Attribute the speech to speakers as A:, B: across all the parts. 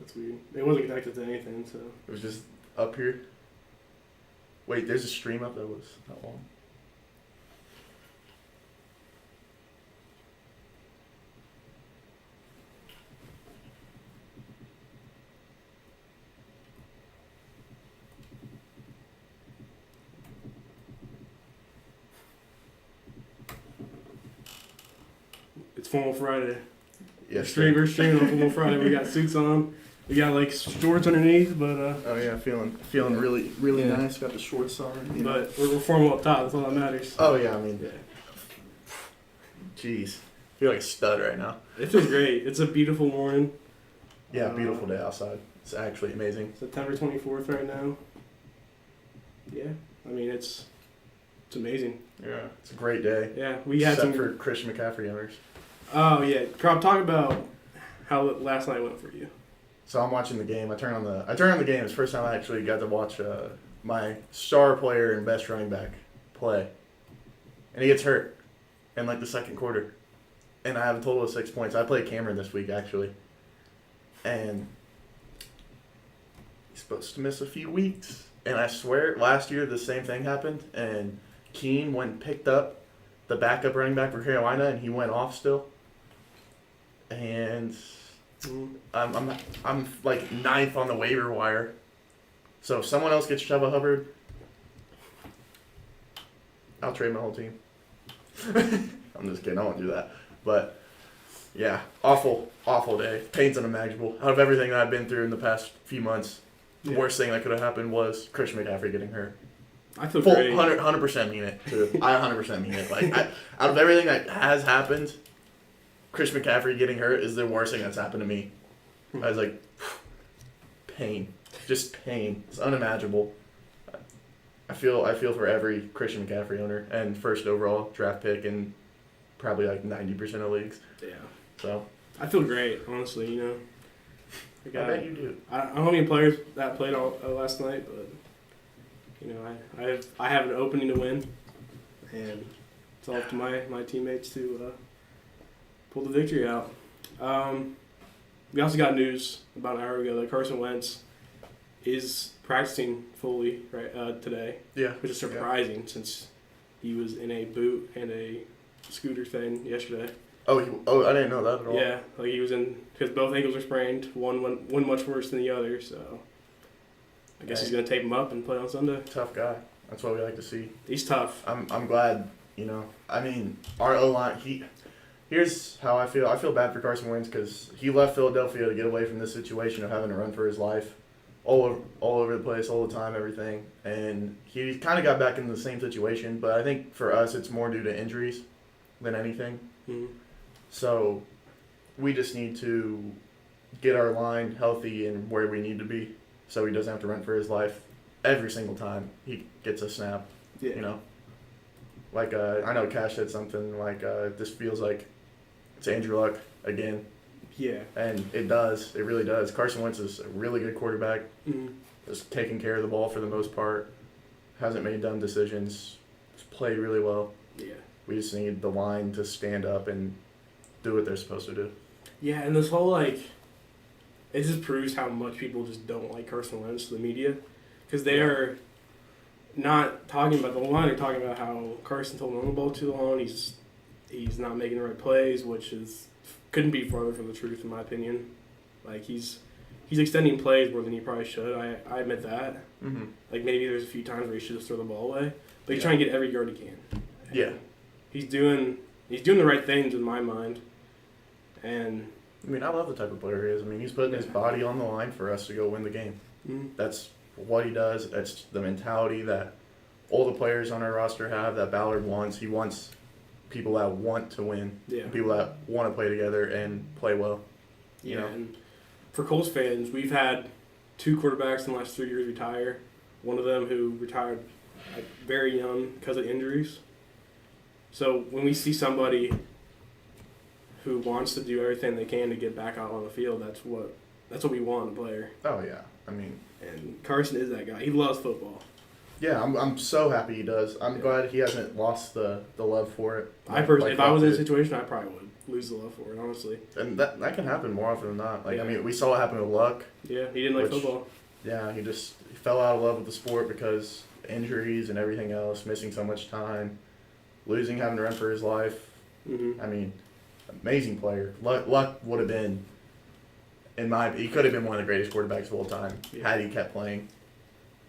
A: That's weird. It wasn't connected to anything, so.
B: It was just up here. Wait, there's a stream up that was that long.
A: It's Formal Friday.
B: Yes,
A: We're streaming on Formal Friday. We got suits on. We got like shorts underneath, but
B: oh yeah, feeling really nice. Got the shorts on.
A: But we're formal up top. That's all that matters.
B: Oh yeah, I mean, jeez, I feel like a stud right now.
A: It feels great. It's a beautiful morning.
B: Yeah, beautiful day outside. It's actually amazing.
A: September 24th right now. Yeah, I mean it's amazing.
B: Yeah, it's a great day.
A: Yeah, we had
B: Except for Christian McCaffrey owners.
A: Oh yeah, Rob, talk about how last night went for you.
B: So I'm watching the game. I turn on the game. It's the first time I actually got to watch my star player and best running back play, and he gets hurt in like the second quarter, and I have a total of 6 points. I played Cameron this week actually, and he's supposed to miss a few weeks. And I swear, last year the same thing happened, and Keene went and picked up the backup running back for Carolina, and he went off still. And I'm like 9th on the waiver wire. So if someone else gets Chuba Hubbard, I'll trade my whole team. I'm just kidding. I won't do that. But yeah, awful day. Pain's unimaginable. Out of everything that I've been through in the past few months, the worst thing that could have happened was Christian McCaffrey getting hurt.
A: I feel great.
B: 100% mean it, too. I 100% mean it. Like, out of everything that has happened, Chris McCaffrey getting hurt is the worst thing that's happened to me. I was like, pain. Just pain. It's unimaginable. I feel for every Christian McCaffrey owner and first overall draft pick in probably like 90% of leagues.
A: Yeah.
B: So
A: I feel great, honestly, you know.
B: I bet you do.
A: I don't know how many players that played last night, but you know, I have an opening to win, and it's all up to my teammates to pull the victory out. We also got news about an hour ago that Carson Wentz is practicing fully today.
B: Yeah.
A: Which is surprising since he was in a boot and a scooter thing yesterday.
B: Oh, I didn't know that at all.
A: Yeah, like he was in, because both ankles were sprained. One much worse than the other, so I guess he's going to tape him up and play on Sunday.
B: Tough guy. That's what we like to see.
A: He's tough.
B: I'm glad, you know. I mean, our O-line, here's how I feel. I feel bad for Carson Wentz because he left Philadelphia to get away from this situation of having to run for his life all over the place, all the time, everything. And he kind of got back into the same situation, but I think for us it's more due to injuries than anything.
A: Mm-hmm.
B: So we just need to get our line healthy and where we need to be so he doesn't have to run for his life every single time he gets a snap.
A: Yeah.
B: You know? Like, I know Cash said something like, this feels like it's Andrew Luck again.
A: Yeah.
B: And it does. It really does. Carson Wentz is a really good quarterback.
A: Mm-hmm.
B: Just taking care of the ball for the most part. Hasn't made dumb decisions. Just played really well.
A: Yeah.
B: We just need the line to stand up and do what they're supposed to do.
A: Yeah, and this whole, it just proves how much people just don't like Carson Wentz, the media. Because they are not talking about the line. They're talking about how Carson told him the ball too long. He's not making the right plays, which couldn't be farther from the truth, in my opinion. Like, he's extending plays more than he probably should. I admit that.
B: Mm-hmm.
A: Like, maybe there's a few times where he should just throw the ball away. But he's trying to get every yard he can. And
B: yeah.
A: He's doing the right things in my mind. And
B: I mean, I love the type of player he is. I mean, he's putting his body on the line for us to go win the game.
A: Mm-hmm.
B: That's what he does. That's the mentality that all the players on our roster have, that Ballard wants. He wants people that want to win, people that want to play together and play well. You know?
A: And for Colts fans, we've had 2 quarterbacks in the last 3 years retire. One of them who retired very young because of injuries. So when we see somebody who wants to do everything they can to get back out on the field, that's what we want in a player.
B: Oh yeah, I mean,
A: and Carson is that guy. He loves football.
B: Yeah, I'm so happy he does. I'm glad he hasn't lost the love for it.
A: If I was in a situation, I probably would. lose the love for it, honestly.
B: And that can happen more often than not. Like,
A: Yeah.
B: I mean, we saw it happen with Luck.
A: Yeah, he didn't like
B: Which-
A: football.
B: Yeah, he fell out of love with the sport because injuries and everything else, missing so much time, losing, having to run for his life.
A: Mm-hmm.
B: I mean, amazing player. Luck would have been, he could have been one of the greatest quarterbacks of all time had he kept playing.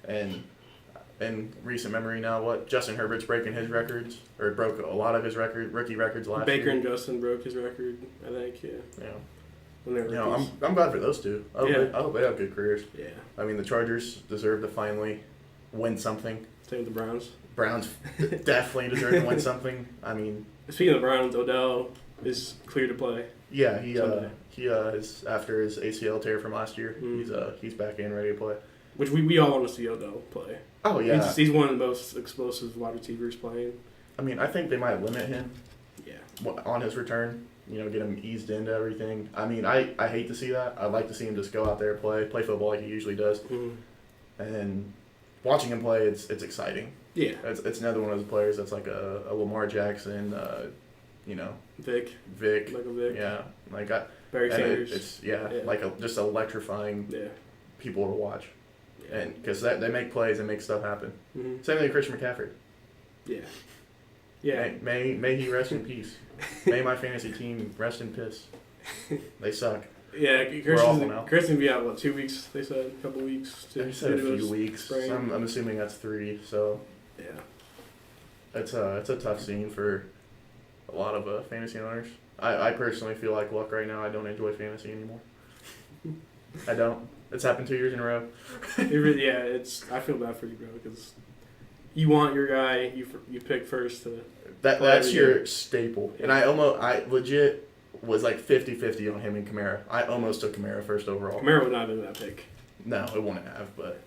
B: And in recent memory now, Justin Herbert's breaking his records, or broke a lot of his rookie records last year.
A: Baker and Justin broke his record, I think. Yeah.
B: Yeah.
A: When they were rookies.
B: I'm glad for those two. I hope they have good careers.
A: Yeah.
B: I mean, the Chargers deserve to finally win something.
A: Same with the Browns.
B: Browns definitely deserve to win something. I mean,
A: Speaking of the Browns, Odell is clear to play.
B: yeah, he
A: Sunday.
B: is after his ACL tear from last year.
A: Mm.
B: He's back in, ready to play.
A: Which we all want to see Odell play.
B: Oh yeah,
A: He's one of the most explosive wide receivers playing.
B: I mean, I think they might limit him
A: Yeah.
B: on his return. Get him eased into everything. I mean, I hate to see that. I'd like to see him just go out there, play football like he usually does, and watching him play, it's exciting.
A: Yeah.
B: It's another one of those players that's like a Lamar Jackson,
A: Vic.
B: Vic.
A: Michael Vick.
B: Yeah, like
A: Barry Sanders.
B: It's like just electrifying
A: Yeah.
B: people to watch,
A: Yeah.
B: and because they make plays and make stuff happen.
A: Mm-hmm.
B: Same thing with Christian McCaffrey.
A: Yeah. Yeah.
B: May he rest in peace. May my fantasy team rest in piss. They suck.
A: Yeah,
B: We're awful now.
A: Chris can be out, 2 weeks, they said? A couple weeks?
B: They said a
A: due to
B: few
A: his
B: weeks.
A: sprain.
B: So I'm assuming that's 3. So
A: Yeah.
B: it's a tough scene for a lot of fantasy owners. I personally feel like luck right now. I don't enjoy fantasy anymore. I don't. It's happened 2 years in a row.
A: I feel bad for you, bro, because you want your guy you pick first to.
B: That's your staple. And I legit was like 50-50 on him and Kamara. I almost took Kamara first overall.
A: Kamara would not have been that pick.
B: No, it wouldn't have, but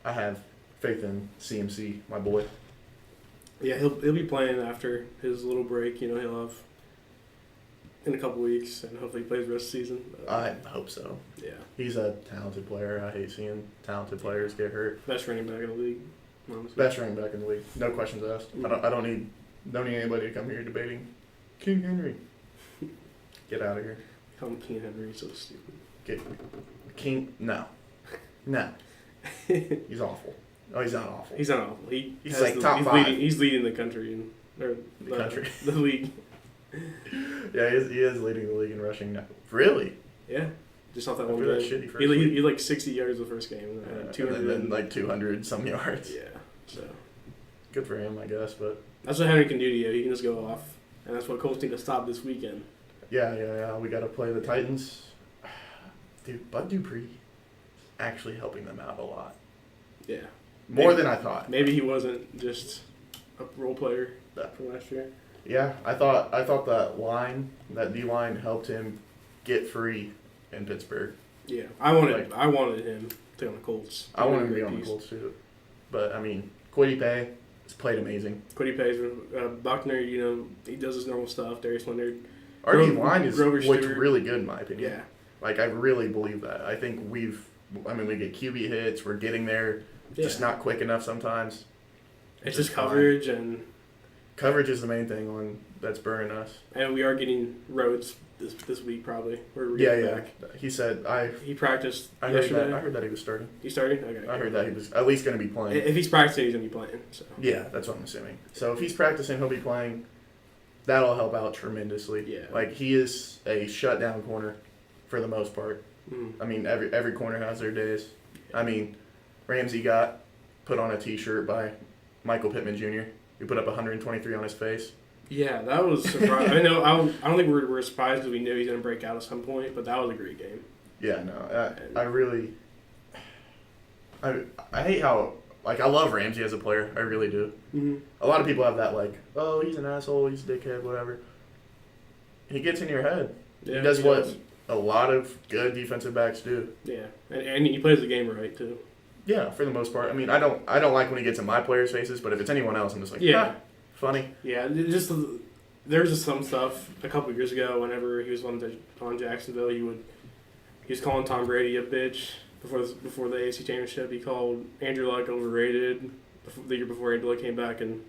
B: I have faith in CMC, my boy.
A: Yeah, he'll be playing after his little break. He'll have in a couple weeks, and hopefully he plays the rest of the season. But,
B: I hope so.
A: Yeah.
B: He's a talented player. I hate seeing talented players get hurt.
A: Best running back in the league. Honestly.
B: Best running back in the league. No questions asked.
A: Mm-hmm.
B: I don't need anybody to come here debating King Henry. Get out of here.
A: Call him King Henry. He's so stupid.
B: King. No. He's awful. Oh, he's not awful.
A: He's not awful.
B: He's like top 5.
A: He's leading the country or
B: the country.
A: The league.
B: Yeah, he is leading the league in rushing now. Really?
A: Yeah. Just off that
B: After
A: one
B: that
A: game.
B: shitty first
A: He
B: week.
A: like 60 yards the first game. And then 200.
B: And then like 200 some yards.
A: Yeah. So
B: Good for him, I guess. But
A: that's what Henry can do to you. He can just go off, and that's what Colts need to stop this weekend.
B: yeah. We got to play the Titans. Dude, Bud Dupree actually helping them out a lot.
A: Yeah.
B: More than I thought.
A: Maybe he wasn't just a role player from last year.
B: Yeah, I thought that D line helped him get free in Pittsburgh.
A: Yeah, I wanted him to be on the Colts.
B: I wanted him to be on the Colts too, but I mean, Kwity Paye has played amazing.
A: Kwity Paye's Buckner, he does his normal stuff. Darius Leonard.
B: Our D line is
A: Grover
B: looked
A: Stewart.
B: really good in my opinion.
A: Yeah,
B: like I really believe that. I think we get QB hits. We're getting there, just not quick enough sometimes.
A: It's just coverage and.
B: Coverage is the main thing that's burning us.
A: And we are getting Rhodes this week probably.
B: Back. He said
A: he practiced
B: I
A: yesterday.
B: I heard that he was starting.
A: He started? Okay.
B: I heard that he was at least going to be playing.
A: If he's practicing, he's going to be playing. So.
B: Yeah, that's what I'm assuming. So if he's practicing, he'll be playing. That'll help out tremendously.
A: Yeah.
B: Like he is a shutdown corner for the most part.
A: Mm-hmm.
B: I mean, every corner has their days. I mean, Ramsey got put on a T-shirt by Michael Pittman Jr. He put up 123 on his face.
A: Yeah, that was surprising. I know. I don't think we're surprised because we knew he's going to break out at some point. But that was a great game.
B: Yeah, no, I really, I hate how I love Ramsey as a player. I really do.
A: Mm-hmm.
B: A lot of people have that oh, he's an asshole, he's a dickhead, whatever. He gets in your head.
A: Yeah,
B: he does what a lot of good defensive backs do.
A: Yeah, and he plays the game right too.
B: Yeah, for the most part. I mean, I don't like when he gets in my players' faces, but if it's anyone else, I'm just like, funny.
A: Yeah, there's just some stuff a couple of years ago. Whenever he was on Jacksonville, he was calling Tom Brady a bitch before the AFC Championship. He called Andrew Luck overrated the year before Andrew Luck came back and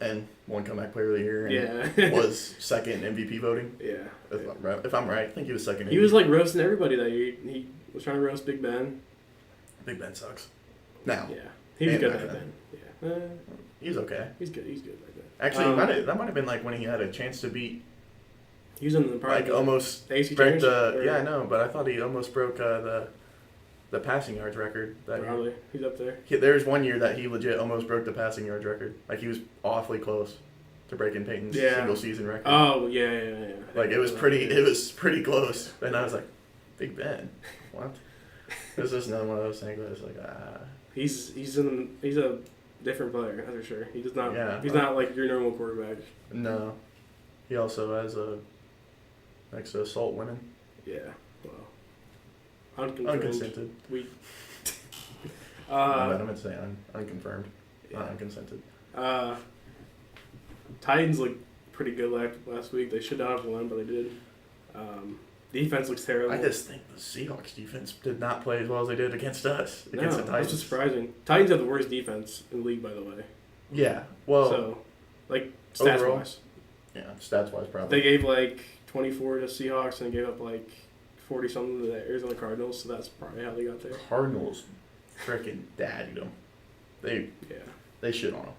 B: and won comeback player of the year. And
A: Yeah.
B: was second in MVP voting.
A: Yeah.
B: If I'm right, I think he was second.
A: He was like roasting everybody that year. He was trying to roast Big Ben.
B: Big Ben sucks. Now.
A: Yeah. He was
B: And
A: good
B: back
A: back
B: then.
A: then. Yeah.
B: He's okay.
A: He's good. He's good back then.
B: Actually, that might have been like when he had a chance to beat,
A: He was in the
B: like almost
A: AC
B: break
A: championship, or-
B: yeah, I know, but I thought he almost broke the passing yards record that year.
A: Probably. He's up there.
B: There was one year that he legit almost broke the passing yards record. Like he was awfully close to breaking Peyton's single season record.
A: Oh yeah.
B: Like it was pretty close, and I was like, Big Ben, what? It was just another one of those things where it's like
A: He's a different player, that's for sure. He does not.
B: Yeah.
A: He's not like your normal quarterback.
B: No, he also has likes to assault women.
A: Yeah. Well, unconsented. We.
B: I meant to say unconfirmed, not unconsented.
A: Titans looked pretty good last week. They should not have won, but they did. Defense looks terrible.
B: I just think the Seahawks defense did not play as well as they did against us, against the Titans.
A: That's surprising. Titans have the worst defense in the league, by the way.
B: Yeah, well,
A: so, like, stats-wise.
B: Yeah, stats-wise, probably.
A: They gave, 24 to Seahawks and gave up, 40-something to the Arizona Cardinals, so that's probably how they got there.
B: Cardinals freaking daddied them. They shit on them.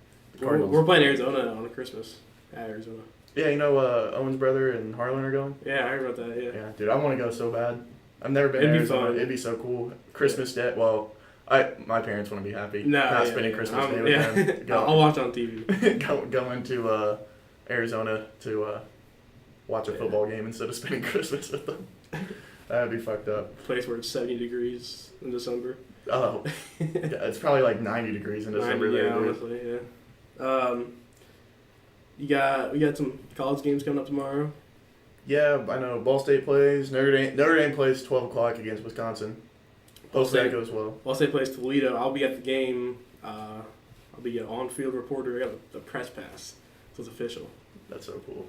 A: We're playing Arizona on Christmas at Arizona.
B: Yeah, you know Owen's brother and Harlan are going?
A: Yeah, I heard about that, yeah.
B: Yeah, dude, I want to go so bad. I've never been
A: It'd
B: to
A: be
B: Arizona.
A: fun.
B: It'd be so cool. Christmas Day, well, my parents want to be happy. Spending Christmas Day with them.
A: I'll watch on TV.
B: Going to Arizona to watch a football game instead of spending Christmas with them. That'd be fucked up.
A: Place where it's 70 degrees in December.
B: Oh, yeah, it's probably like 90 degrees in December.
A: 90,
B: there,
A: yeah,
B: dude.
A: honestly, yeah. We got some college games coming up tomorrow.
B: Yeah, I know. Ball State plays. Notre Dame plays 12 o'clock against Wisconsin. Hopefully that goes well.
A: Ball State plays Toledo. I'll be at the game. I'll be an on-field reporter. I got the press pass, so it's official.
B: That's so cool.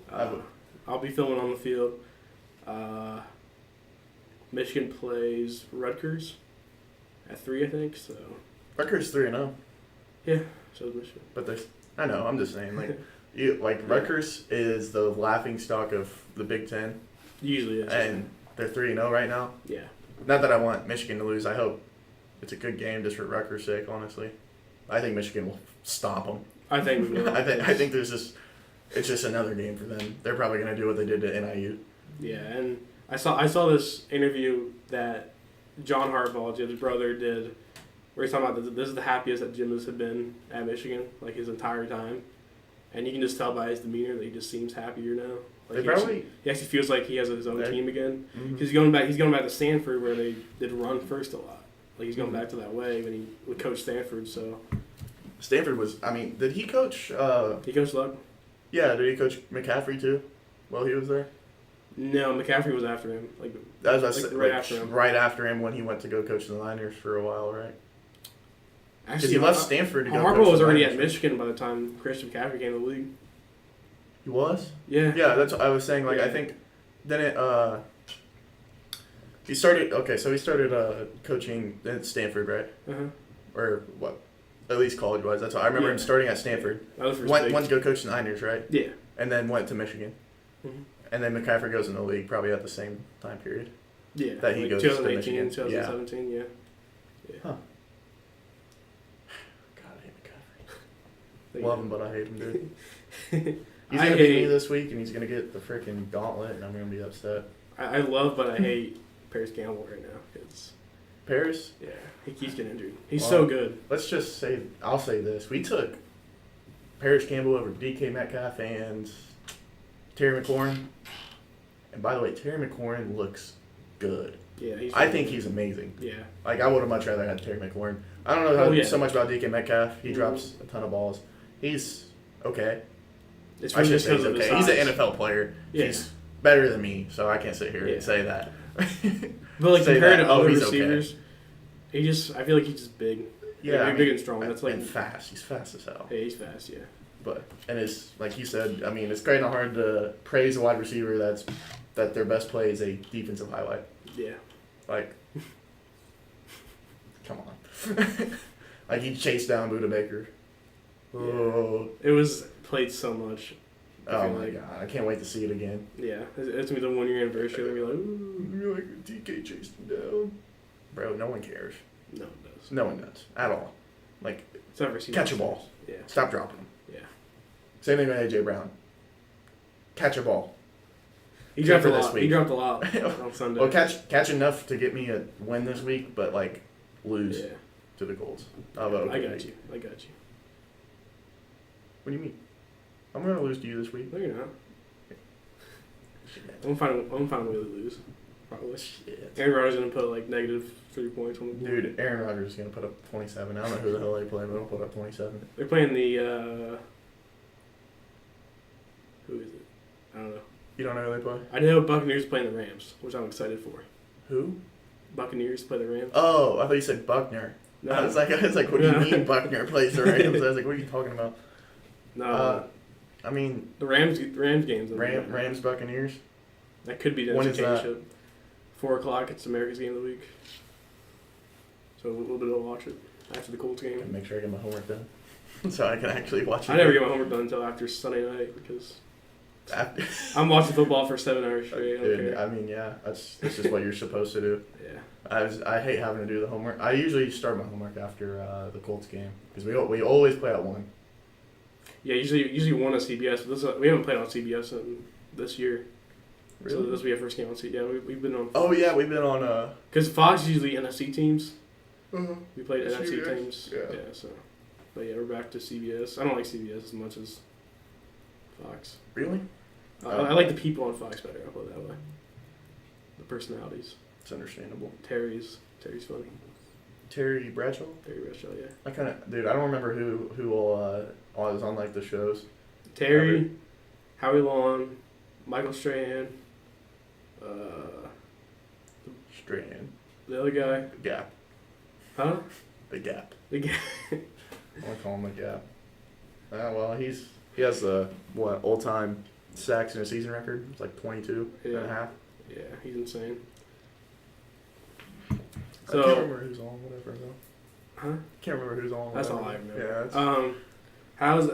A: I'll be filming on the field. Michigan plays Rutgers at 3, I think. So
B: Rutgers 3-0.
A: Yeah, so is Michigan.
B: But I know. I'm just saying, Rutgers is the laughing stock of the Big Ten.
A: Usually is.
B: And they're 3-0 right now.
A: Yeah.
B: Not that I want Michigan to lose. I hope it's a good game just for Rutgers' sake, honestly. I think Michigan will stomp them.
A: I think we will.
B: I think it's just another game for them. They're probably going to do what they did to NIU.
A: Yeah, and I saw this interview that John Harbaugh, Jim's brother, did, where he's talking about this is the happiest that Jim has been at Michigan, his entire time. And you can just tell by his demeanor that he just seems happier now.
B: He
A: actually feels like he has his own team again.
B: Mm-hmm.
A: Because he's going back to Stanford where they did run first a lot. He's going back to that way when he would coach Stanford. So
B: Stanford was. Did he coach?
A: He coached Luck.
B: Yeah, did he coach McCaffrey too? While he was there.
A: No, McCaffrey was after him.
B: That was
A: after him.
B: Right after him when he went to go coach the Niners for a while, right?
A: Actually,
B: he left Stanford to go.
A: Harbaugh was already at Michigan by the time Christian McCaffrey came to the league.
B: He was?
A: Yeah.
B: Yeah, that's what I was saying. I think then he started coaching at Stanford, right?
A: Uh-huh.
B: Or what? At least college wise. That's what I remember him starting at Stanford. Went to go coach the Niners, right?
A: Yeah.
B: And then went to Michigan.
A: Mm-hmm.
B: And then McCaffrey goes in the league probably at the same time period.
A: Yeah.
B: That he goes to Michigan.
A: 2017, yeah.
B: Huh. God, I hate McCaffrey. Love him, but I hate him, dude. He's going to beat me this week, and he's going to get the freaking gauntlet, and I'm going to be upset.
A: I love, but I hate Paris Campbell right now.
B: Paris?
A: Yeah, he keeps getting injured. He's so good.
B: Let's just say, I'll say this. We took Paris Campbell over DK Metcalf and Terry McLaurin. And by the way, Terry McLaurin looks good.
A: Yeah,
B: I think he's amazing.
A: Yeah.
B: I would have much rather had Terry McLaurin. I don't know so much about DK Metcalf. He drops a ton of balls. He's okay.
A: I should say he's
B: okay. He's an NFL player.
A: Yeah.
B: He's better than me, so I can't sit here and say that.
A: But compared to other receivers, I feel like he's just big.
B: Yeah,
A: big and strong. That's
B: and fast. He's fast as hell.
A: Yeah, he's fast. Yeah.
B: And it's like you said. It's kind of hard to praise a wide receiver that their best play is a defensive highlight.
A: Yeah.
B: Come on. He chased down Buda Baker.
A: Yeah. It was played so much.
B: Oh my god, I can't wait to see it again.
A: Yeah, it's gonna be the 1 year anniversary. They're gonna be like, ooh.
B: You're like, DK chased him down. Bro, no one cares.
A: No one does.
B: No one does. At all. Like, catch a ball.
A: Yeah.
B: Stop dropping them.
A: Yeah.
B: Same thing with A.J. Brown. Catch a ball.
A: He dropped a lot. He dropped a lot on Sunday.
B: Well, catch enough to get me a win this week, but, like, lose to the Colts.
A: I got you. I got you.
B: What do you mean? I'm going to lose to you this week.
A: No, you're not. I'm gonna find a way to lose. Probably.
B: Shit.
A: Aaron Rodgers is going to put, like, negative 3 points on the board.
B: Dude, Aaron Rodgers is going to put up 27. I don't know who the hell they play, but he'll put up 27.
A: They're playing the, who is it? I don't know.
B: You don't know who they play?
A: I know Buccaneers playing the Rams, which I'm excited for.
B: Who?
A: Buccaneers play the Rams.
B: Oh, I thought you said Buckner.
A: No.
B: I was like, what do you mean Buckner plays the Rams? I was like, what are you talking about?
A: No.
B: I mean,
A: the Rams games.
B: Rams Buccaneers.
A: That could be the
B: When is that?
A: championship. 4 o'clock. It's America's game of the week. So a little bit of watch it after the Colts game.
B: And make sure I get my homework done, so I can actually watch it.
A: I never get my homework done until after Sunday night because I'm watching football for 7 hours straight.
B: Dude, I mean, yeah, that's just what you're supposed to do.
A: Yeah.
B: I hate having to do the homework. I usually start my homework after the Colts game because we always play at 1.
A: Yeah, usually 1 on CBS. But we haven't played on CBS this year.
B: Really?
A: So this will be our first game on CBS. Yeah, we've been on.
B: Oh yeah, we've been on.
A: Because Fox is usually NFC teams.
B: Uh-huh.
A: We played NFC
B: CBS?
A: teams.
B: Yeah.
A: So, but yeah, we're back to CBS. I don't like CBS as much as Fox.
B: Really?
A: I like the people on Fox better. I'll put it that way. The personalities.
B: It's understandable.
A: Terry's funny.
B: Terry Bradshaw?
A: Terry Bradshaw, yeah.
B: I don't remember who was on like the shows.
A: Terry, Howie Long, Michael Strahan,
B: Strahan.
A: the other guy.
B: The Gap.
A: Huh?
B: The Gap.
A: The guy.
B: I want to call him the Gap. Well, he has the all-time sacks in a season record. It's like 22 and a half.
A: Yeah, he's insane.
B: So, I can't remember who's on whatever though.
A: Huh?
B: Can't remember who's on.
A: That's
B: whatever.
A: all I remember.
B: Yeah.
A: How's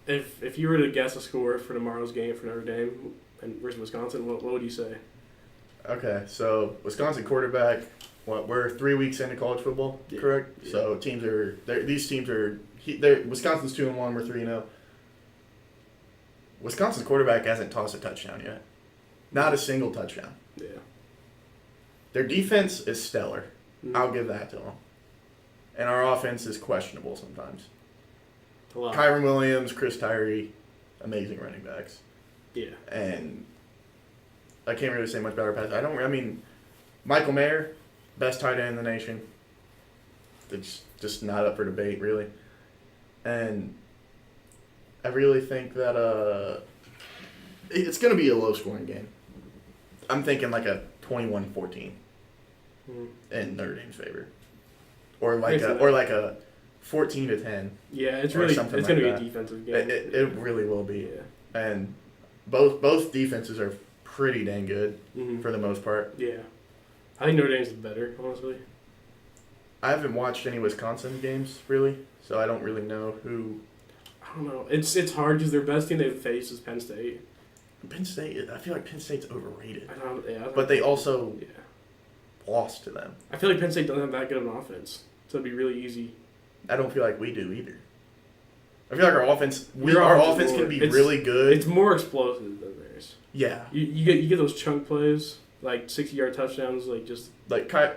A: if you were to guess a score for tomorrow's game for Notre Dame and versus Wisconsin, what would you say?
B: Okay, so Wisconsin quarterback. We're 3 weeks into college football, correct?
A: Yeah.
B: So these teams are. Wisconsin's 2-1. We're 3-0. Wisconsin's quarterback hasn't tossed a touchdown yet. Not a single touchdown.
A: Yeah.
B: Their defense is stellar.
A: Mm-hmm.
B: I'll give that to them. And our offense is questionable sometimes.
A: A lot.
B: Kyron Williams, Chris Tyree, amazing running backs.
A: Yeah.
B: And I can't really say much about our pass. I mean, Michael Mayer, best tight end in the nation. It's just not up for debate, really. And I really think that it's going to be a low-scoring game. I'm thinking like a 21-14 in Notre Dame's favor, or like a 14-10.
A: Yeah, it's
B: going to
A: be a defensive game.
B: It really will be.
A: Yeah.
B: And both defenses are pretty dang good for the most part.
A: Yeah, I think Notre Dame's better, honestly.
B: I haven't watched any Wisconsin games really, so I don't really know who.
A: I don't know. It's hard because their best team they've faced is Penn State.
B: Penn State, I feel like Penn State's overrated.
A: But
B: they also lost to them.
A: I feel like Penn State doesn't have that good of an offense, so it'd be really easy.
B: I don't feel like we do either. I feel like our offense can be really good.
A: It's more explosive than theirs.
B: Yeah.
A: You get those chunk plays, like 60-yard touchdowns, like just
B: like I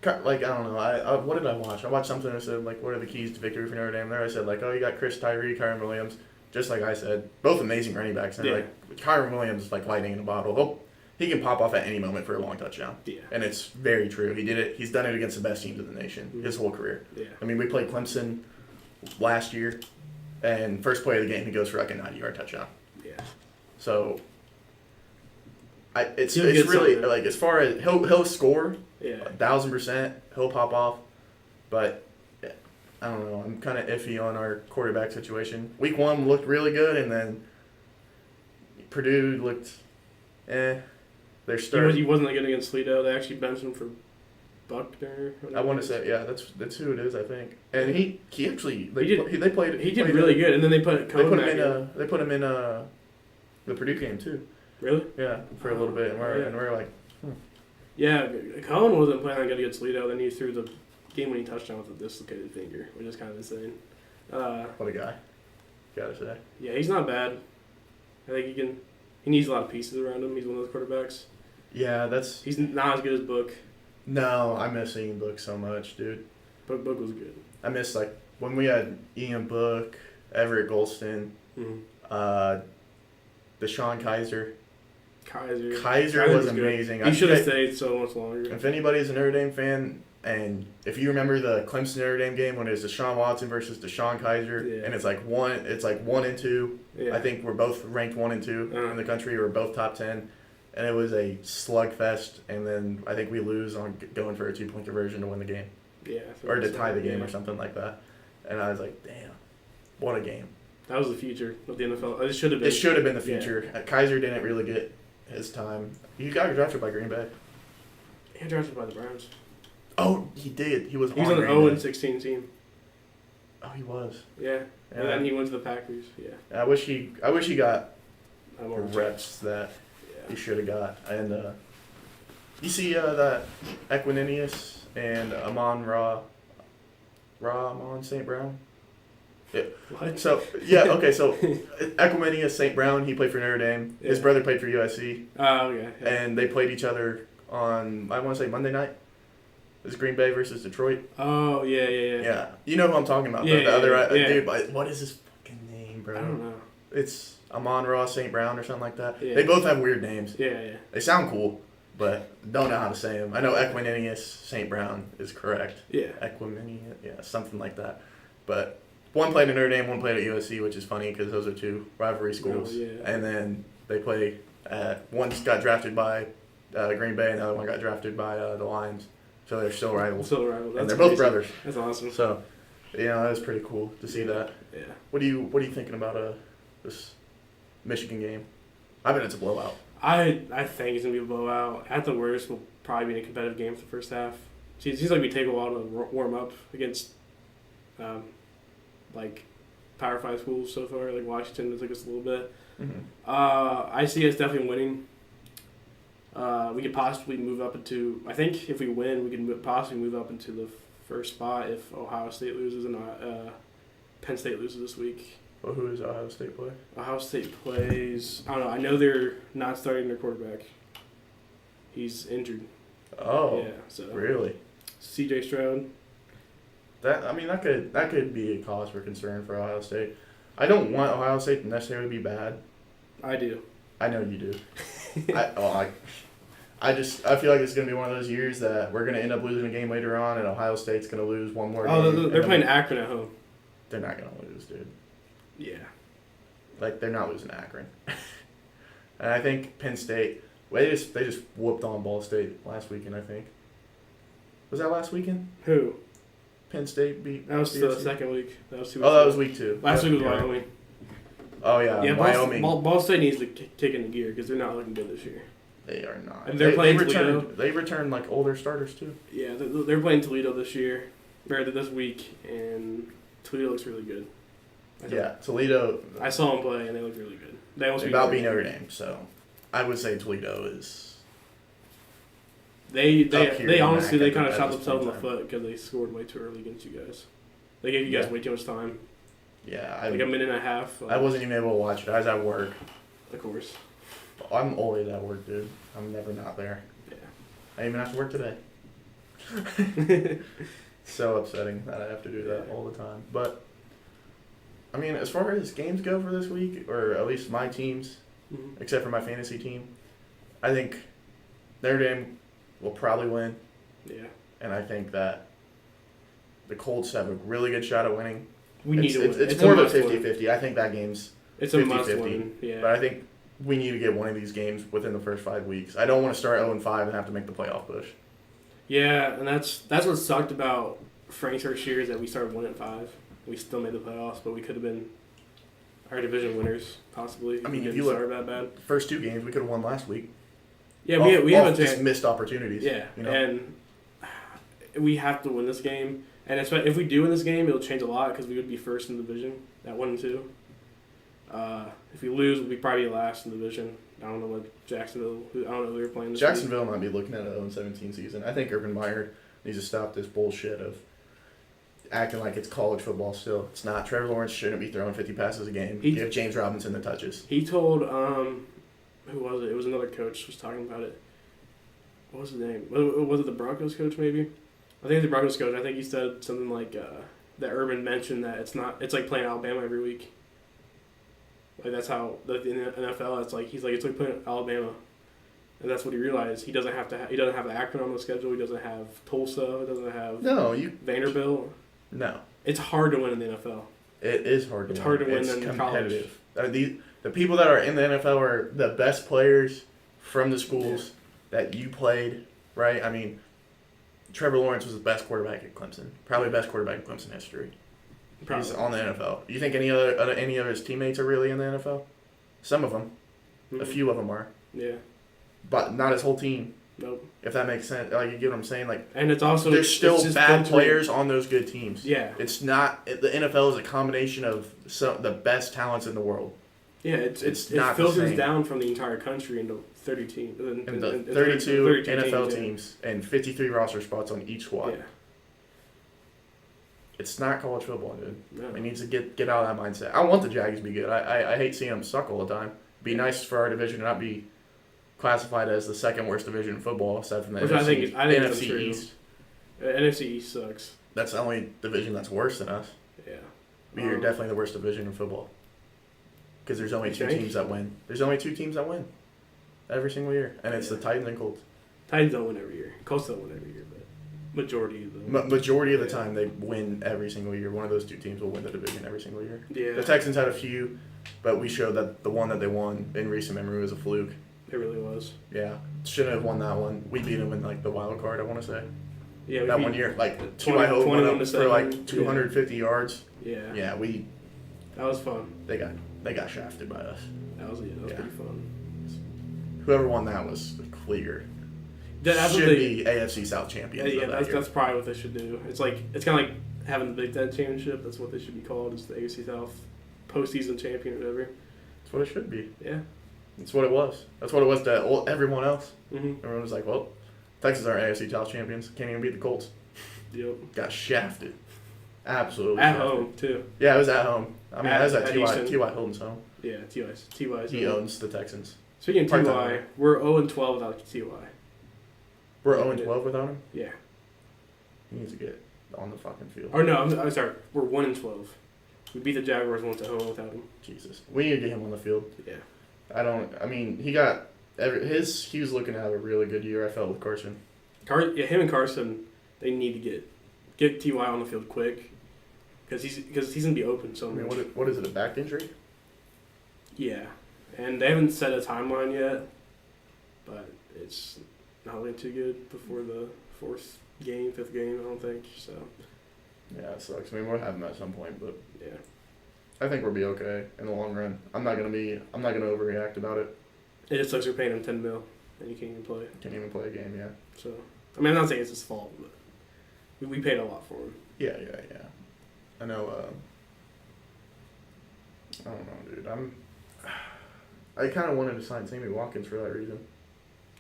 B: don't know. What did I watch? I watched something that said like, what are the keys to victory for Notre Dame? There I said like, oh, you got Chris Tyree, Kyron Williams. Just like I said, both amazing running backs. And like Kyron Williams is like lightning in a bottle. He can pop off at any moment for a long touchdown. Yeah. And it's very true. He did it. He's done it against the best teams in the nation his whole career. Yeah. I mean, we played Clemson last year, and first play of the game, he goes for like a 90-yard touchdown. Yeah. So it's really like as far as he'll score 1,000%. He'll pop off, but. I don't know. I'm kind of iffy on our quarterback situation. Week 1 looked really good, and then Purdue looked, They're starting.
A: He wasn't good against Toledo. They actually benched him for Buckner.
B: I want to say, yeah, that's who it is, I think. And he actually they
A: He
B: played
A: really good, and then they put
B: they put him
A: back
B: in they put him in the Purdue game too.
A: Really?
B: Yeah, for a little bit, and we're like,
A: Yeah, Cohen wasn't playing that good against Toledo. Then he threw the game-winning touchdown with a dislocated finger, which is kind of insane.
B: what a guy, gotta say.
A: Yeah, he's not bad. I think he needs a lot of pieces around him. He's one of those quarterbacks.
B: Yeah,
A: He's not as good as Book.
B: No, I miss seeing Book so much, dude.
A: But Book was good.
B: I miss like when we had Ian Book, Everett Golston, Deshaun Kaiser. Kaiser was amazing.
A: He should have stayed so much longer.
B: If anybody's a Notre Dame fan, and if you remember the Clemson Notre Dame game when it was Deshaun Watson versus Deshaun Kaiser, and it's like 1 and 2.
A: Yeah.
B: I think we're both ranked 1 and 2 in the country. We're both top 10, and it was a slugfest. And then I think we lose on going for a 2-point conversion to win the game, or to tie the game or something like that. And I was like, damn, what a game!
A: That was the future of the NFL. It should have been.
B: It should have been the future. Yeah. Kaiser didn't really get his time. He got drafted by Green Bay.
A: He got drafted by the Browns.
B: Oh, he did. He was
A: on an 0-16 team.
B: Oh, he was.
A: Yeah. And then he went to the Packers. Yeah.
B: I wish he got
A: more
B: reps that he should have got. And you see that Equininius and Amon St. Brown? Yeah.
A: What?
B: So Equininius St. Brown, he played for Notre Dame. His brother played for USC.
A: Oh, okay. Yeah.
B: And they played each other on, I want to say, Monday night. It was Green Bay versus Detroit.
A: Oh, yeah.
B: Yeah. You know who I'm talking about.
A: Yeah,
B: the other
A: yeah.
B: Dude, what is his fucking name, bro?
A: I don't know.
B: It's Amon-Ra St. Brown or something like that.
A: Yeah.
B: They both have weird names.
A: Yeah.
B: They sound cool, but don't know how to say them. I know Equininius St. Brown is correct.
A: Yeah.
B: Equininius, something like that. But one played at Notre Dame, one played at USC, which is funny because those are two rivalry schools.
A: Oh, yeah.
B: And then they play one got drafted by Green Bay, and the other one got drafted by the Lions. So they're still rivals. And they're both brothers.
A: That's awesome.
B: So, that was pretty cool to see that.
A: Yeah.
B: What are you thinking about this Michigan game? I bet it's a blowout.
A: I think it's gonna be a blowout. At the worst, we'll probably be in a competitive game for the first half. It seems like we take a while to warm up against, like, Power 5 schools so far. Like Washington, it took us a little bit.
B: Mm-hmm.
A: I see us definitely winning. We could possibly move up into. I think if we win, we can possibly move up into the first spot if Ohio State loses and Penn State loses this week.
B: Well, who does Ohio State play?
A: Ohio State plays. I don't know. I know they're not starting their quarterback. He's injured.
B: Oh.
A: Yeah. So.
B: Really?
A: C.J. Stroud.
B: That could be a cause for concern for Ohio State. I don't want Ohio State to necessarily be bad.
A: I do.
B: I know you do. I feel like it's going to be one of those years that we're going to end up losing a game later on, and Ohio State's going to lose one more game.
A: Oh, they're playing Akron at home.
B: They're not going to lose, dude.
A: Yeah.
B: Like, they're not losing Akron. And I think Penn State, they just whooped on Ball State last weekend, I think. Was that last weekend?
A: Who?
B: Penn State beat.
A: That was the second week. That was 2 weeks.
B: Oh, that was week 2.
A: Last week was Wyoming.
B: Oh yeah, Wyoming.
A: Ball State needs to kick into gear because they're not looking good this year.
B: They are not.
A: And they're playing Toledo.
B: They returned like older starters too.
A: Yeah, they're playing Toledo this year, or this week, and Toledo looks really good.
B: Toledo.
A: I saw them play and they look really good. They almost
B: about beat Notre Dame, so I would say Toledo is.
A: They honestly they kind of shot themselves in the foot because they scored way too early against you guys. They gave you guys way too much time.
B: Yeah,
A: like a minute and a half.
B: I wasn't even able to watch it. I was at work.
A: Of course.
B: I'm always at work, dude. I'm never not there.
A: Yeah.
B: I even have to work today. So upsetting that I have to do that all the time. But, I mean, as far as games go for this week, or at least my teams, except for my fantasy team, I think Notre Dame will probably win.
A: Yeah.
B: And I think that the Colts have a really good shot at winning.
A: We need to win.
B: It's more of a 50-50. I think that game's 50-50.
A: Yeah.
B: But I think we need to get one of these games within the first 5 weeks. I don't want to start 0-5 and have to make the playoff push.
A: Yeah, and that's what sucked about Frank's first year is that we started 1-5. We still made the playoffs, but we could have been our division winners possibly.
B: I mean,
A: if
B: you look
A: that bad.
B: First 2 games we could have won last week.
A: Yeah, we have a
B: just missed opportunities.
A: Yeah,
B: you know?
A: and we have to win this game, and if we do win this game, it'll change a lot because we would be first in the division at 1-2. If we lose, we'll be probably last in the division. I don't know what Jacksonville. I don't know who they're playing this week.
B: Jacksonville might be looking at an 0-17 season. I think Urban Meyer needs to stop this bullshit of acting like it's college football still. It's not. Trevor Lawrence shouldn't be throwing 50 passes a game. Give James Robinson the touches.
A: He told, who was it? It was another coach who was talking about it. What was his name? Was it the Broncos coach maybe? I think it's the Broncos coach. I think he said something like that Urban mentioned that it's like playing Alabama every week. Like that's how in the NFL it's like it's like playing Alabama. And that's what he realized. He doesn't have Akron on the schedule. He doesn't have Tulsa. He doesn't have Vanderbilt.
B: No.
A: It's hard to win in the NFL.
B: It is hard to win.
A: It's hard to win
B: it's
A: in
B: competitive.
A: college.
B: The people that are in the NFL are the best players from the schools that you played, right? I mean, Trevor Lawrence was the best quarterback at Clemson. Probably the best quarterback in Clemson history. Probably. He's on the NFL. You think any of his teammates are really in the NFL? Some of them. Mm-hmm. A few of them are.
A: Yeah.
B: But not his whole team.
A: Nope.
B: If that makes sense. Like, you get what I'm saying? Like,
A: and it's also
B: there's still bad players on those good teams.
A: Yeah.
B: It's not the NFL is a combination of the best talents in the world.
A: Yeah, it filters down from the entire country into 30 teams.
B: And 32 NFL teams and 53 roster spots on each squad.
A: Yeah.
B: It's not college football, dude.
A: No.
B: It needs to get out of that mindset. I want the Jags to be good. I hate seeing them suck all the time. It'd be nice for our division to not be classified as the second worst division in football, aside from the NFC East.
A: NFC East sucks.
B: That's the only division that's worse than us.
A: Yeah.
B: We're definitely the worst division in football. Because there's only two teams that win. There's only two teams that win every single year, and it's the Titans and Colts.
A: Titans don't win every year. Colts don't win every year, but majority of
B: the time they win every single year. One of those two teams will win the division every single year.
A: Yeah.
B: The Texans had a few, but we showed that the one that they won in recent memory was a fluke.
A: It really was.
B: Yeah, shouldn't have won that one. We beat them in like the wild card, I want to say.
A: Yeah,
B: that 1 year, like T.Y. Hilton went up for like 250 yards.
A: Yeah.
B: Yeah,
A: that was fun.
B: They got shafted by us.
A: That was pretty fun.
B: Whoever won that was clear. Should be AFC South champions.
A: Yeah, that's probably what they should do. It's kind of like having the Big Ten championship. That's what they should be called. Is the AFC South postseason champion or whatever.
B: That's what it should be.
A: Yeah.
B: That's what it was. That's what it was to everyone else.
A: Mm-hmm.
B: Everyone was like, well, Texas are AFC South champions. Can't even beat the Colts.
A: Yep.
B: Got shafted. Absolutely
A: at
B: shafted.
A: home, too.
B: Yeah, it was at home. I mean, that was at T.Y. Hilton's home.
A: Yeah, T.Y.'s
B: He owns the Texans.
A: Speaking of T.Y., we're 0-12 without T.Y.
B: We're 0-12 without him?
A: Yeah.
B: He needs to get on the fucking field.
A: Or no, I'm sorry. We're 1-12. We beat the Jaguars once at home without him.
B: Jesus. We need to get him on the field.
A: Yeah.
B: He was looking to have a really good year, I felt, with Carson.
A: Him and Carson, they need to get T.Y. on the field quick because he's going to be open so much.
B: What is it, a back injury?
A: Yeah. And they haven't set a timeline yet, but it's not looking too good before the fifth game, I don't think. So.
B: Yeah, it sucks. I mean, we'll have him at some point, but
A: yeah,
B: I think we'll be okay in the long run. I'm not gonna overreact about it.
A: It just sucks you're paying him $10 million and you can't even play.
B: Can't even play a game, yeah.
A: So, I mean, I'm not saying it's his fault, but we paid a lot for him.
B: Yeah. I know. I don't know, dude. I kind of wanted to sign Sammy Watkins for that reason.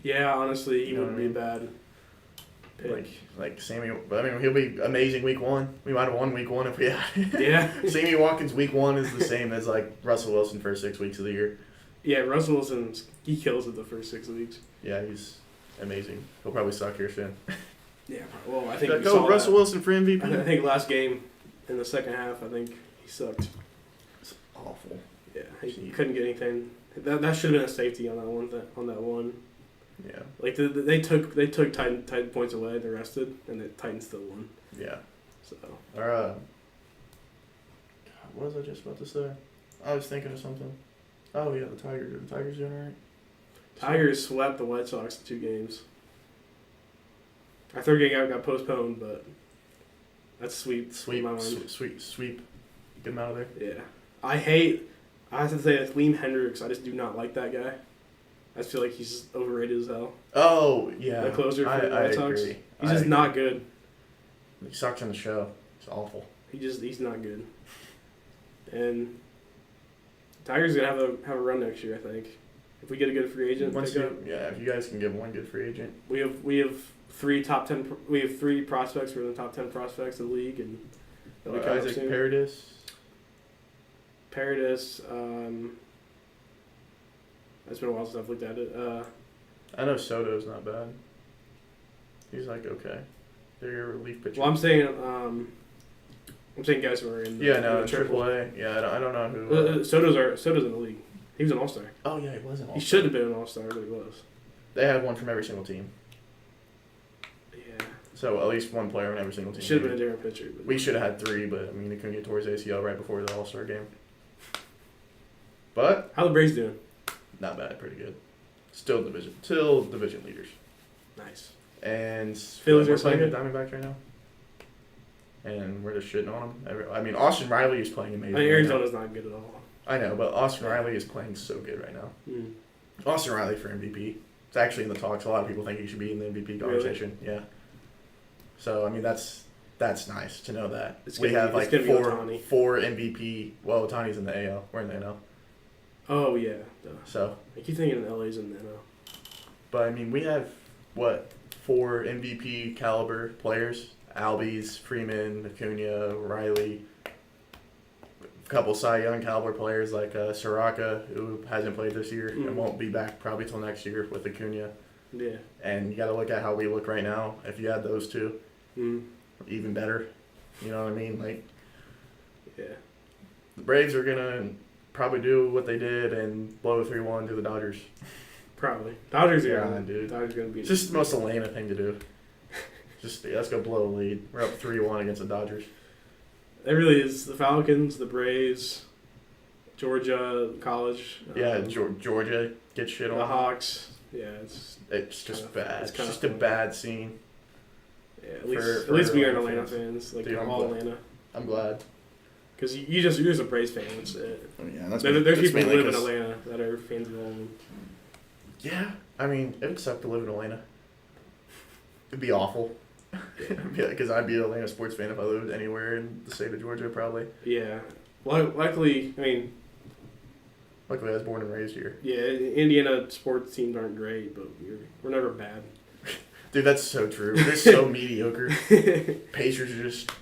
A: Yeah, honestly, he wouldn't be a bad pick.
B: Like Sammy, but I mean, he'll be amazing week one. We might have won week one if we had it.
A: Yeah.
B: Sammy Watkins week one is the same as like Russell Wilson first 6 weeks of the year.
A: Yeah, Russell Wilson, he kills it the first 6 weeks.
B: Yeah, he's amazing. He'll probably suck here soon.
A: Yeah, well, I think
B: we saw Russell Wilson for MVP.
A: I think last game in the second half, I think he sucked.
B: It's awful.
A: Yeah, he couldn't get anything. That should have been a safety on that one.
B: Yeah.
A: Like they took Titan points away, they rested, and the Titans still won.
B: Yeah.
A: So.
B: God, what was I just about to say? I was thinking of something. Oh yeah, the Tigers. Are the Tigers doing alright?
A: Tigers swept the White Sox in 2 games. Our third game got postponed, but that's sweep.
B: Sweep. Get him out of there.
A: Yeah. I have to say, Liam Hendricks, I just do not like that guy. I feel like he's overrated as hell.
B: Oh, yeah.
A: The closer for the White Sox.
B: Agree.
A: He's just not good.
B: He sucks in the show. It's awful.
A: He's not good. And Tigers gonna have a run next year, I think. If we get a good free agent,
B: If you guys can get one good free agent.
A: we have three top 10. We have 3 prospects. We're in the top 10 prospects of the league, and they'll be coming up
B: Isaac
A: soon. Paradis. It's been a while since I've looked at it.
B: I know Soto's not bad. He's like okay. They're your relief pitcher.
A: Well, I'm saying guys who are in.
B: Yeah, no,
A: in the
B: AAA. Yeah, I don't know who.
A: Soto's in the league. He was an all-star.
B: Oh yeah, he was an all-star.
A: He should have been an all-star, but he was.
B: They had one from every single team.
A: Yeah.
B: So at least one player on every single
A: It
B: team.
A: should have been a different pitcher. But
B: We should have had 3, but I mean, he couldn't get towards ACL right before the All-Star game. But
A: how the Braves doing?
B: not bad, pretty good. Still division leaders.
A: Nice.
B: And
A: Phillies
B: we're
A: are
B: playing the
A: second?
B: Diamondbacks right now. And we're just shitting on them. I mean, Austin Riley is playing amazing.
A: I mean,
B: right now.
A: Arizona's not good at all.
B: I know, but Austin Riley is playing so good right now. Austin Riley for MVP. It's actually in the talks. A lot of people think he should be in the MVP conversation. Really? Yeah. So I mean, that's nice to know that we have like 4 MVP. Well, Otani's in the AL. We're in the NL.
A: Oh yeah. Duh.
B: So
A: I keep thinking LA's in the NL.
B: But I mean, we have 4 MVP caliber players: Albies, Freeman, Acuna, Riley. A couple Cy Young caliber players like Soraka, who hasn't played this year and won't be back probably till next year with Acuna.
A: Yeah.
B: And you got to look at how we look right now. If you had those 2, even better. You know what I mean? Like,
A: yeah.
B: The Braves are gonna probably do what they did and blow 3-1 to the Dodgers.
A: Probably. Dodgers are
B: dude.
A: Dodgers gonna be.
B: It's just the most Atlanta thing to do. Let's go blow a lead. We're up 3-1 against the Dodgers.
A: It really is the Falcons, the Braves, Georgia College.
B: Yeah, Georgia gets shit on.
A: The Hawks. Yeah,
B: it's just bad. It's just
A: fun.
B: a bad scene.
A: Yeah, at least we aren't Atlanta fans. Like
B: Dude,
A: all Atlanta.
B: I'm glad.
A: Because you're just a Braves fan. That's it.
B: Yeah, that's
A: there's people who live in Atlanta that are fans of all of them.
B: Yeah, I mean, it would suck to live in Atlanta. It'd be awful. Because I'd be an Atlanta sports fan if I lived anywhere in the state of Georgia, probably.
A: Yeah. Luckily,
B: I was born and raised here.
A: Yeah, Indiana sports teams aren't great, but we're never bad.
B: Dude, that's so true. They're so mediocre. Pacers are just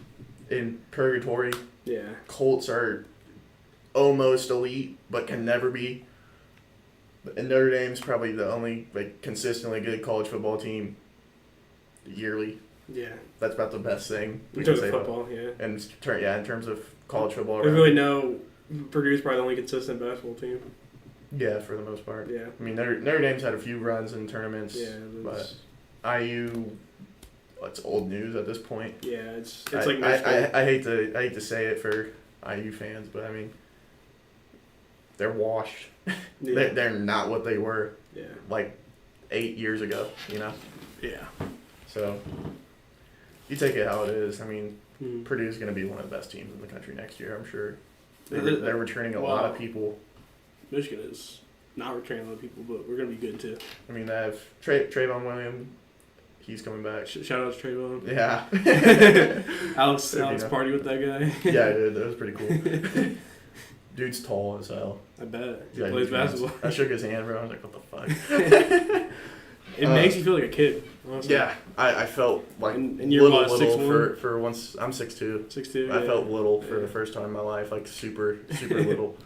B: in purgatory.
A: Yeah.
B: Colts are almost elite, but can never be. And Notre Dame's probably the only consistently good college football team yearly.
A: Yeah.
B: That's about the best thing
A: we can say about football, yeah.
B: And in terms of college football.
A: There's really no Purdue's probably the only consistent basketball team.
B: Yeah, for the most part.
A: Yeah.
B: I mean, Notre Dame's had a few runs in tournaments.
A: Yeah.
B: But IU, it's old news at this point.
A: Yeah, it's
B: I hate to say it for IU fans, but I mean, they're washed.
A: Yeah.
B: They're not what they were.
A: Yeah.
B: 8 years ago,
A: Yeah.
B: So you take it how it is. I mean, Purdue's going to be one of the best teams in the country next year, I'm sure. They're returning a lot of people.
A: Michigan is not returning a lot of people, but we're going to be good too.
B: I mean, they have Trayvon Williams. He's coming back.
A: Shout out to Trayvon.
B: Yeah.
A: Alex party with that guy.
B: Yeah, dude, that was pretty cool. Dude's tall as hell.
A: I bet. He plays basketball.
B: I shook his hand, bro. I was like, what the fuck?
A: It makes you feel like a kid, honestly.
B: Yeah, I felt like
A: and you're
B: little
A: 6'1"?
B: for once. I'm 6'2".
A: 6'2",
B: I felt little for the first time in my life, super little.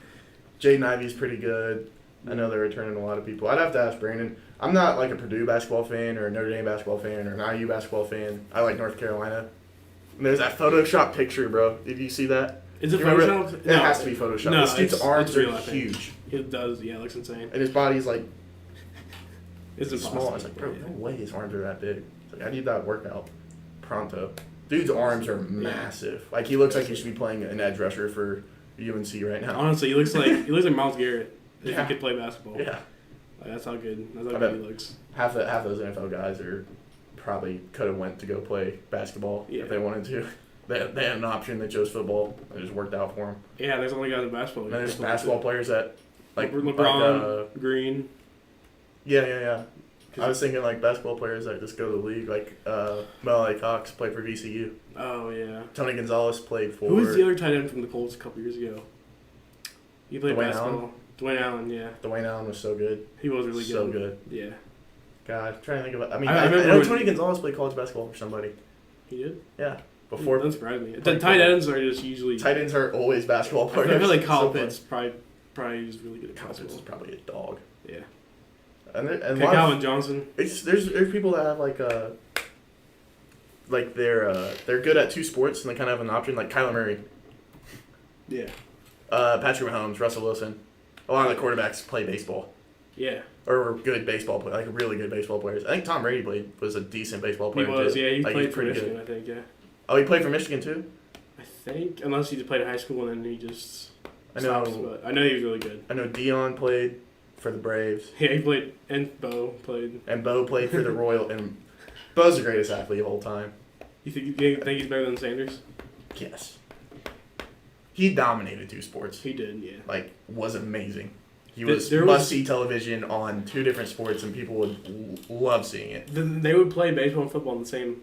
B: Jaden Ivey's pretty good. I know they're returning a lot of people. I'd have to ask Brandon. I'm not a Purdue basketball fan or a Notre Dame basketball fan or an IU basketball fan. I like North Carolina. And there's that Photoshop picture, bro. Did you see that?
A: Is it Photoshop?
B: It has to be Photoshop.
A: No,
B: this dude's arms are huge.
A: It does, yeah, it looks insane.
B: And his body's
A: it's
B: small. I was like, bro, no way his arms are that big. It's I need that workout pronto. Dude's arms are massive. He looks like he should be playing an edge rusher for UNC right now.
A: Honestly, he looks like Myles Garrett if he could play basketball.
B: Yeah.
A: That's how good he looks.
B: Half those NFL guys probably could have went to go play basketball if they wanted to. They had an option. They chose football. It just worked out for them.
A: Yeah, there's only guys in basketball.
B: And there's basketball players that
A: LeBron, Green.
B: Yeah. I was thinking like basketball players that just go to the league, like Mallory Cox played for VCU.
A: Oh yeah.
B: Tony Gonzalez played for.
A: Who was the other tight end from the Colts a couple years ago? He played
B: Dwayne
A: basketball.
B: Allen?
A: Dwayne Allen, yeah.
B: Dwayne Allen was so good.
A: He was really good.
B: So good.
A: Yeah.
B: God, I'm trying to think about. I mean,
A: I
B: I
A: remember
B: know
A: when-
B: Tony Gonzalez played college basketball for somebody.
A: He did?
B: Yeah, before.
A: Doesn't surprise me. The tight ends are just usually.
B: Tight ends are always basketball
A: I
B: players.
A: feel like Kyle
B: So
A: Pitts probably is really good at
B: Kyle Pitts is
A: basketball.
B: probably a dog.
A: Yeah.
B: And
A: Calvin Johnson.
B: there's people that have like they're good at two sports and they kind of have an option, like Kyler Murray,
A: Yeah.
B: Patrick Mahomes, Russell Wilson. A lot of the quarterbacks play baseball
A: Yeah.
B: or were good baseball players, like really good baseball players. I think Tom Brady was a decent baseball player.
A: He was,
B: too.
A: yeah. He
B: Like,
A: played
B: he's
A: for
B: pretty
A: Michigan,
B: good.
A: I think, yeah.
B: Oh, he played for Michigan too.
A: I think, unless he just played in high school and then he just
B: I know.
A: stopped, but I know he was really good.
B: I know Dion played for the Braves,
A: Yeah, he played, and Bo played.
B: and Bo played for the Royal. And Bo's the greatest athlete of all time.
A: You think he's better than Sanders?
B: Yes. He dominated two sports.
A: He did, yeah.
B: Like, was amazing. He
A: There
B: was
A: was-
B: must-see television on two different sports, and people would love seeing it.
A: They would play baseball and football in the same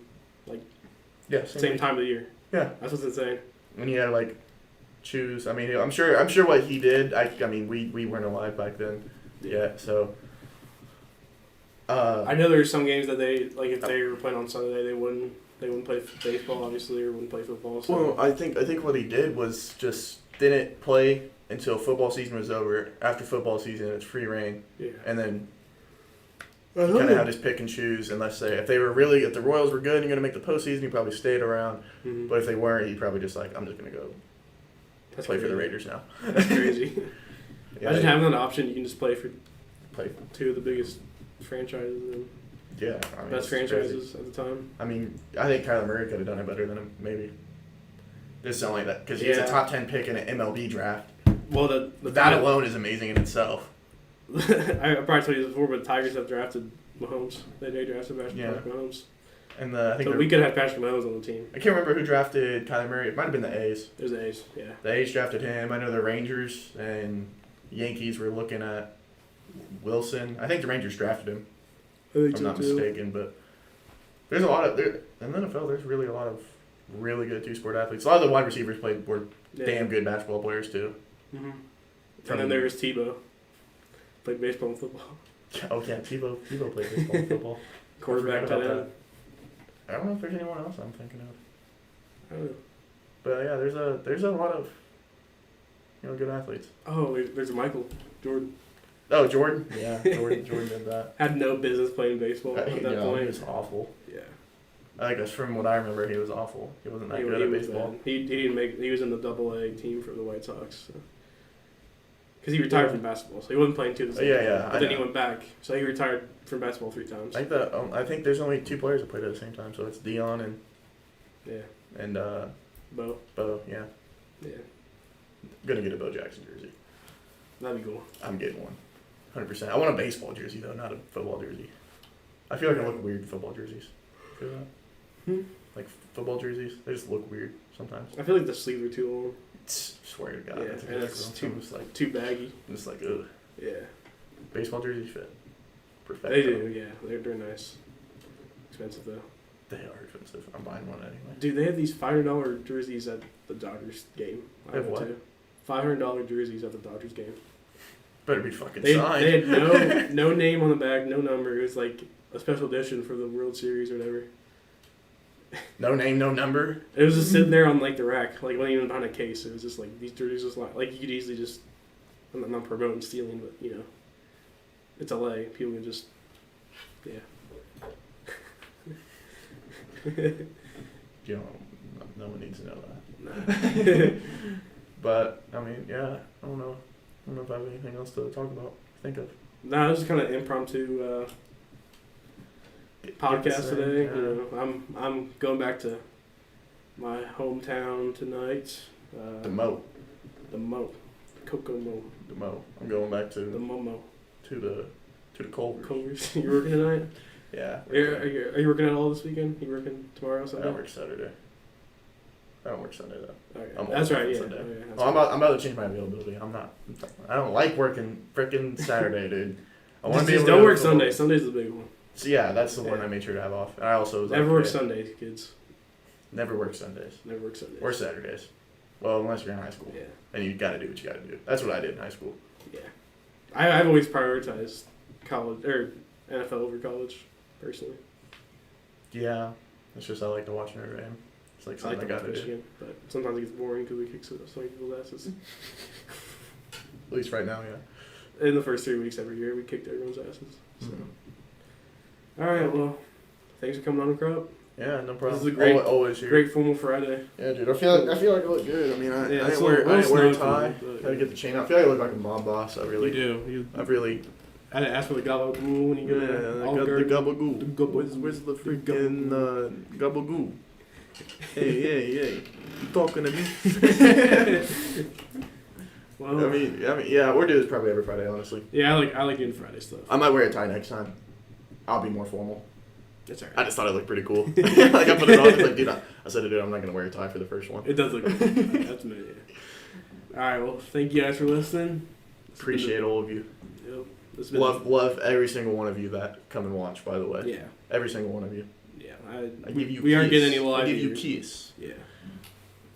B: Yeah,
A: same time of the year.
B: Yeah,
A: That's what's insane.
B: and he had like choose. I mean, I'm sure what he did. I mean, we weren't alive back then. Yeah, so.
A: I know there's some games that they like if they were playing on Sunday they wouldn't play baseball obviously or wouldn't play football. So.
B: Well, I think what he did was just didn't play until football season was over. After football season, it's free reign,
A: yeah.
B: and then he kind of had his pick and choose. And let's say if the Royals were good and going to make the postseason, he probably stayed around.
A: Mm-hmm.
B: But if they weren't, he probably just like, I'm just going to go
A: That's
B: play
A: crazy.
B: for the Raiders now.
A: That's crazy.
B: Yeah,
A: Imagine having that option. You can just play for
B: play.
A: two of the biggest franchises and
B: Yeah, I mean,
A: best
B: it's
A: franchises
B: crazy.
A: at the time.
B: I mean, I think Kyler Murray could have done it better than him, maybe. Just something like that, because he's
A: Yeah.
B: a top 10 pick in an MLB draft.
A: Well, the
B: That alone is amazing in itself.
A: I probably told you this before, but the Tigers have drafted Mahomes. They drafted Patrick
B: Yeah.
A: Mahomes.
B: And I think
A: So we could have Patrick Mahomes on the team.
B: I can't remember who drafted Kyler Murray. It might have been the A's.
A: There's the A's, yeah.
B: The A's drafted him. I know the Rangers and Yankees were looking at Wilson. I think the Rangers drafted him.
A: I think
B: If I'm not mistaken, but there's a lot of in the NFL. There's really a lot of really good two-sport athletes. A lot of the wide receivers were damn good basketball players too.
A: Mm-hmm. And then there's Tebow. Played baseball and football.
B: Oh yeah, Tebow played baseball and football.
A: Quarterback,
B: I forgot
A: tight
B: about
A: end.
B: I don't know if there's anyone else I'm thinking of,
A: I don't know.
B: but yeah, there's a lot of good athletes.
A: Oh, there's Michael Jordan.
B: Oh, Jordan. Yeah, Jordan did that.
A: Had no business playing baseball at that
B: He
A: point.
B: was awful.
A: Yeah.
B: I guess from what I remember, he was awful. He wasn't that
A: He
B: good at
A: was
B: baseball.
A: bad. He didn't make. He was in the Double-A team for the White Sox. Because he retired from basketball, so he wasn't playing two.
B: Yeah.
A: But then he went back, so he retired from basketball 3 times.
B: I think there's only 2 players that played at the same time, so it's Dion and
A: Bo.
B: Yeah.
A: Yeah,
B: Gonna get a Bo Jackson jersey.
A: that'd be cool.
B: I'm getting one, 100%. I want a baseball jersey though, not a football jersey. I feel like I look weird in football jerseys. Feel that? Like football jerseys, they just look weird sometimes.
A: I feel like the sleeves are too long.
B: Swear to God.
A: Yeah,
B: that's
A: and it's
B: like
A: too baggy.
B: just like ugh.
A: Yeah,
B: Baseball jerseys fit. Perfect.
A: they do. Yeah, they're nice. Expensive though.
B: They are expensive. I'm buying one anyway.
A: Dude, they have these $500 jerseys at the Dodgers game.
B: They have what?
A: $500 jerseys at the Dodgers game.
B: Better be fucking
A: They
B: signed.
A: had no name on the back, no number. It was like a special edition for the World Series or whatever.
B: No name, no number.
A: It was just sitting there on like the rack, like it wasn't even behind a case. It was just like these jerseys was like you could easily just. I'm not promoting stealing, but it's LA. People can just, yeah.
B: No one needs to know that.
A: No.
B: But I mean, yeah, I don't know if I have anything else to talk about. Think of.
A: No, this is kind of impromptu podcast today.
B: Yeah.
A: I'm going back to my hometown tonight.
B: The Mo.
A: Cocoa Mo.
B: The Mo. I'm going back
A: The
B: to
A: Momo.
B: the Culvers.
A: Culvers. You working tonight?
B: Yeah.
A: Are you working at all this weekend? You working tomorrow?
B: I
A: Sunday?
B: don't work Saturday. I don't work Sunday though.
A: Okay.
B: I'm
A: That's
B: off
A: right. Yeah.
B: Sunday.
A: Oh, yeah, that's
B: Well,
A: right.
B: I'm about to change my availability. I don't like working frickin' Saturday, dude. I want to be
A: Just
B: able to
A: don't
B: go
A: work
B: to
A: Sunday. Sunday's the big one.
B: So yeah, that's the one
A: Yeah.
B: I made sure to have off. And I also was
A: Never
B: like,
A: work
B: yeah,
A: Sundays, kids.
B: never work Sundays
A: Never work Sundays.
B: or Saturdays. Well, unless you're in high school,
A: Yeah.
B: and you got to do what you got to do. That's what I did in high school.
A: Yeah. I've always prioritized college or NFL over college, personally.
B: Yeah, it's just I like to watch Notre Dame. It's like
A: I
B: something
A: like
B: I
A: to
B: got
A: watch
B: to do.
A: Michigan, but sometimes it gets boring because we kick so many people's asses.
B: At least right now, yeah.
A: In the first 3 weeks every year, we kicked everyone's asses. So.
B: Mhm.
A: All right, well, thanks for coming on the crop.
B: Yeah, no problem.
A: This is a great,
B: always here.
A: great formal Friday.
B: Yeah, dude. I feel like I look good. I mean, I
A: Yeah,
B: didn't wear a
A: snug
B: tie.
A: for me, but-
B: Gotta get the chain out. I feel like I look like a mob boss. I really.
A: You do.
B: I've really.
A: I didn't ask for the gabagool when you go to
B: Yeah,
A: Olive
B: the
A: Garden.
B: gabagoo.
A: The gabagoo.
B: Where's the
A: The
B: freaking gabagoo? Hey, you talking to me?
A: Well,
B: I mean, yeah, we're doing this probably every Friday, honestly.
A: yeah, I like doing Friday stuff.
B: I might wear a tie next time. I'll be more formal.
A: It's alright.
B: I just thought it looked pretty cool. Like I put it on, it's like, dude, I said to dude, I'm not gonna wear a tie for the first one.
A: It does look good. That's me. Yeah. All right. Well, thank you guys for listening.
B: Appreciate all of you.
A: Yep. This has been
B: Love every single one of you that come and watch. By the way,
A: Yeah.
B: Every single one of you.
A: Yeah.
B: I give you.
A: We aren't
B: keys.
A: getting any live.
B: I give you
A: viewers.
B: keys.
A: Yeah.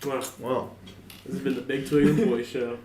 A: Well,
B: Well.
A: this has been the Big Twig and the Boys Show.